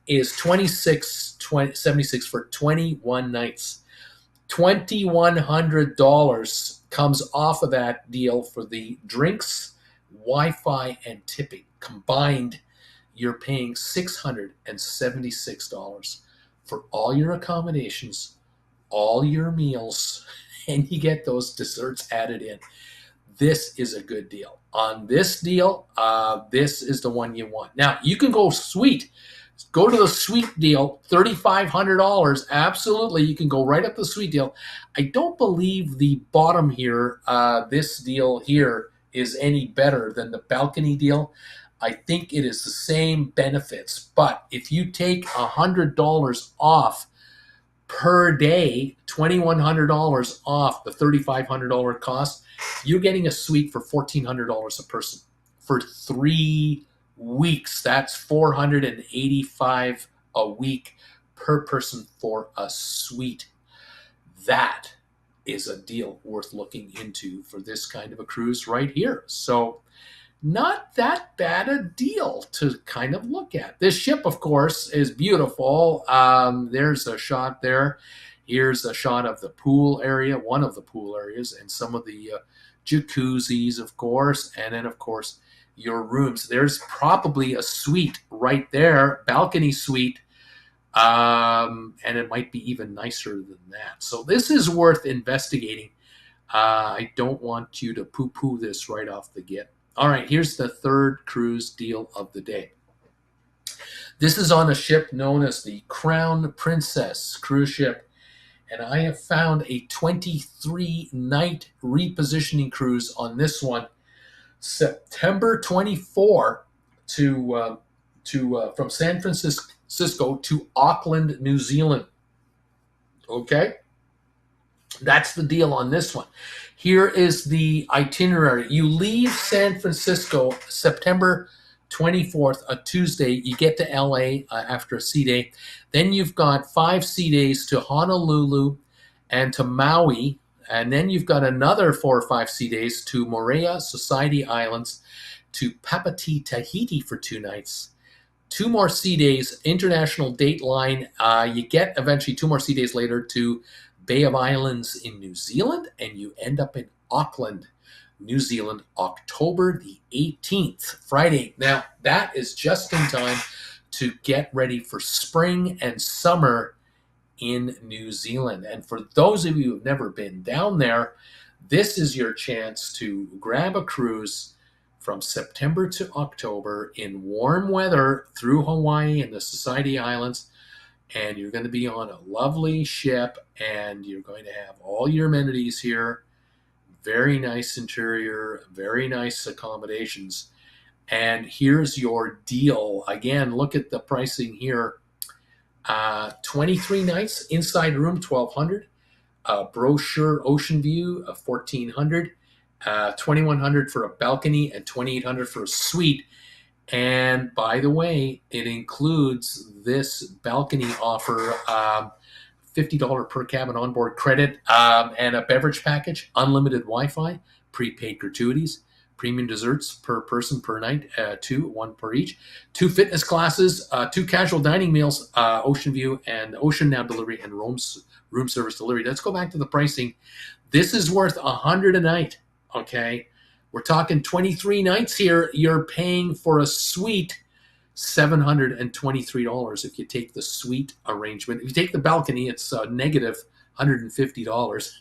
is $26.76 for 21 nights. $2,100 comes off of that deal for the drinks, Wi-Fi, and tipping. Combined, you're paying $676 for all your accommodations, all your meals, and you get those desserts added in. This is a good deal. On this deal, this is the one you want. Now, you can go suite. Go to the suite deal, $3,500. Absolutely, you can go right up the suite deal. I don't believe the bottom here, this deal here, is any better than the balcony deal. I think it is the same benefits. But if you take $100 off per day, $2,100 off the $3,500 cost, you're getting a suite for $1,400 a person for 3 weeks. That's $485 a week per person for a suite. That is a deal worth looking into for this kind of a cruise right here. So not that bad a deal to kind of look at. This ship, of course, is beautiful. There's a shot there. Here's a shot of the pool area, one of the pool areas, and some of the jacuzzis, of course, and then, of course, your rooms. There's probably a suite right there, balcony suite, and it might be even nicer than that. So this is worth investigating. I don't want you to poo-poo this right off the get. All right, here's the third cruise deal of the day. This is on a ship known as the Crown Princess cruise ship, and I have found a 23-night repositioning cruise on this one, September 24 from San Francisco to Auckland, New Zealand. Okay, that's the deal on this one. Here is the itinerary. You leave San Francisco September 24th, a Tuesday. You get to LA after a sea day. Then you've got 5 sea days to Honolulu and to Maui. And then you've got another 4 or 5 sea days to Moorea, Society Islands, to Papati, Tahiti for 2 nights. 2 more sea days, International Dateline. You get eventually 2 more sea days later to Bay of Islands in New Zealand, and you end up in Auckland, New Zealand, October the 18th, Friday. Now, that is just in time to get ready for spring and summer in New Zealand. And for those of you who've never been down there, this is your chance to grab a cruise from September to October in warm weather through Hawaii and the Society Islands. And you're going to be on a lovely ship, and you're going to have all your amenities here. Very nice interior, very nice accommodations. And here's your deal. Again, look at the pricing here. 23 nights, inside room, $1,200. Brochure ocean view, $1,400. $2,100 for a balcony and $2,800 for a suite. And by the way, it includes this balcony offer, $50 per cabin onboard credit, and a beverage package, unlimited Wi-Fi, prepaid gratuities, premium desserts per person per night, 2, 1 per each, 2 fitness classes, 2 casual dining meals, Ocean View and Ocean Now delivery, and room service delivery. Let's go back to the pricing. This is worth $100 a night, okay? We're talking 23 nights here. You're paying for a suite $723 if you take the suite arrangement. If you take the balcony, it's negative $150.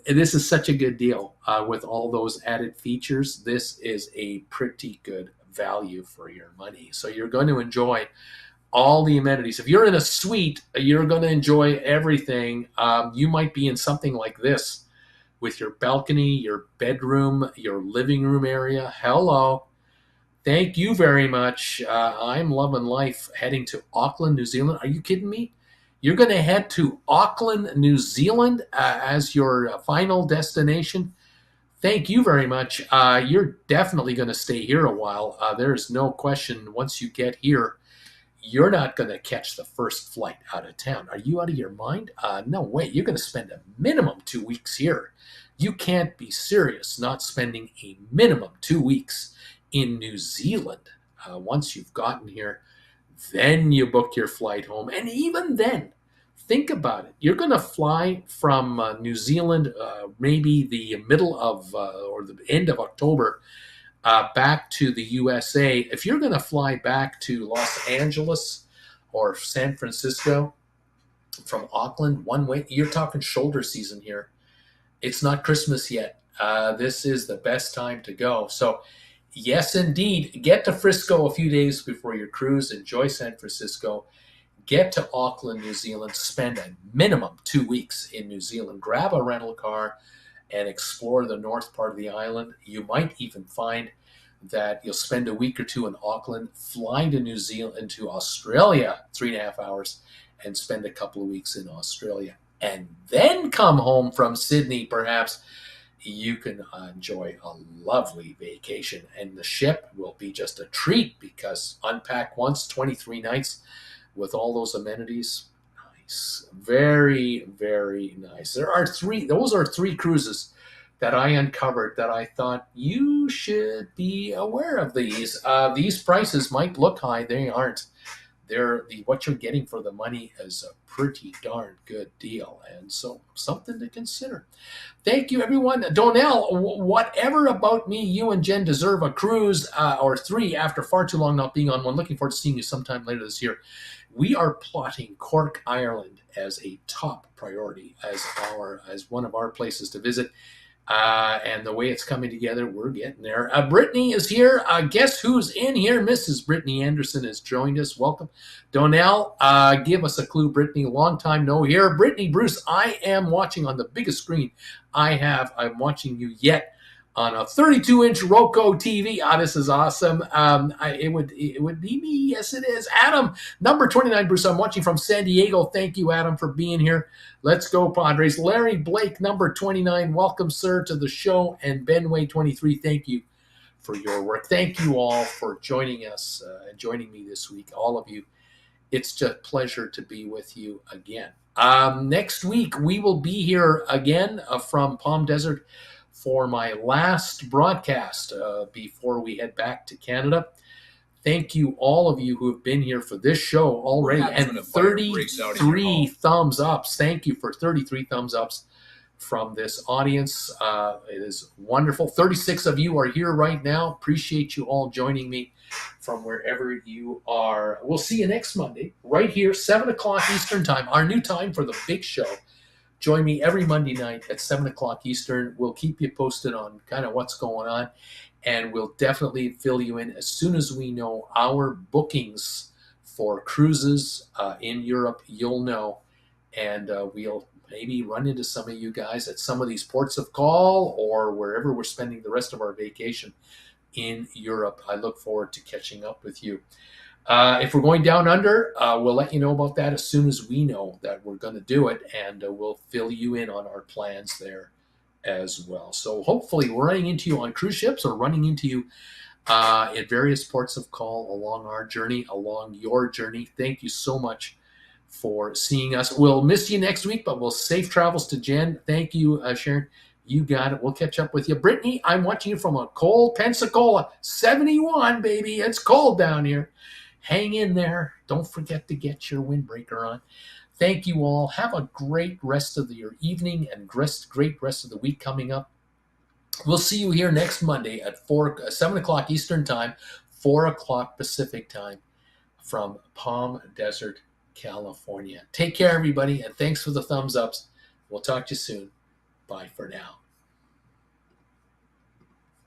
This is such a good deal with all those added features. This is a pretty good value for your money. So you're going to enjoy all the amenities. If you're in a suite, you're going to enjoy everything. You might be in something like this with your balcony, your bedroom, your living room area. Hello. Thank you very much. I'm loving life heading to Auckland, New Zealand. Are you kidding me? You're going to head to Auckland, New Zealand as your final destination. Thank you very much. You're definitely going to stay here a while. There's no question once you get here, you're not going to catch the first flight out of town. Are you out of your mind? No way. You're going to spend a minimum 2 weeks here. You can't be serious not spending a minimum 2 weeks in New Zealand. Once you've gotten here, then you book your flight home. And even then, think about it. You're going to fly from New Zealand maybe the middle of or the end of October back to the USA. If you're going to fly back to Los Angeles or San Francisco from Auckland one way, you're talking shoulder season here. It's not Christmas yet. This is the best time to go. So, yes, indeed, get to Frisco a few days before your cruise. Enjoy San Francisco. Get to Auckland, New Zealand. Spend a minimum 2 weeks in New Zealand. Grab a rental car and explore the north part of the island. You might even find that you'll spend a week or two in Auckland, fly to New Zealand, to Australia, 3.5 hours, and spend a couple of weeks in Australia. And then come home from Sydney, perhaps. You can enjoy a lovely vacation. And the ship will be just a treat because unpack once, 23 nights with all those amenities. Nice. Very, very nice. Those are three cruises that I uncovered that I thought you should be aware of these. These prices might look high. They aren't. What you're getting for the money is a pretty darn good deal. And so something to consider. Thank you, everyone. Donnell, whatever about me, you and Jen deserve a cruise or three after far too long not being on one. Looking forward to seeing you sometime later this year. We are plotting Cork, Ireland as a top priority, as one of our places to visit. And the way it's coming together, we're getting there. Brittany is here. Guess who's in here? Mrs. Brittany Anderson has joined us. Welcome. Donnell, give us a clue, Brittany. Long time no here. Brittany, Bruce, I am watching on the biggest screen I'm watching you yet on a 32-inch Roku TV. This is awesome. It would be me. Yes, it is. Adam, number 29, Bruce. I'm watching from San Diego. Thank you, Adam, for being here. Let's go, Padres. Larry Blake, number 29. Welcome, sir, to the show. And Benway 23, thank you for your work. Thank you all for joining us and joining me this week, all of you. It's just a pleasure to be with you again. Next week, we will be here again from Palm Desert for my last broadcast before we head back to Canada. Thank you, all of you who have been here for this show already. And 33 thumbs ups. Thank you for 33 thumbs ups from this audience. It is wonderful. 36 of you are here right now. Appreciate you all joining me from wherever you are. We'll see you next Monday, right here, 7 o'clock Eastern Time, our new time for the big show. Join me every Monday night at 7 o'clock Eastern. We'll keep you posted on kind of what's going on, and we'll definitely fill you in as soon as we know our bookings for cruises in Europe. You'll know, and we'll maybe run into some of you guys at some of these ports of call or wherever we're spending the rest of our vacation in Europe. I look forward to catching up with you. If we're going down under, we'll let you know about that as soon as we know that we're going to do it, and we'll fill you in on our plans there as well. So hopefully we're running into you on cruise ships or running into you at various ports of call along our journey, along your journey. Thank you so much for seeing us. We'll miss you next week, but we'll safe travels to Jen. Thank you, Sharon. You got it. We'll catch up with you. Brittany, I'm watching you from a cold Pensacola. 71, baby. It's cold down here. Hang in there. Don't forget to get your windbreaker on. Thank you all. Have a great rest of your evening and great rest of the week coming up. We'll see you here next Monday at 7 o'clock Eastern Time, 4 o'clock Pacific Time from Palm Desert, California. Take care, everybody, and thanks for the thumbs ups. We'll talk to you soon. Bye for now.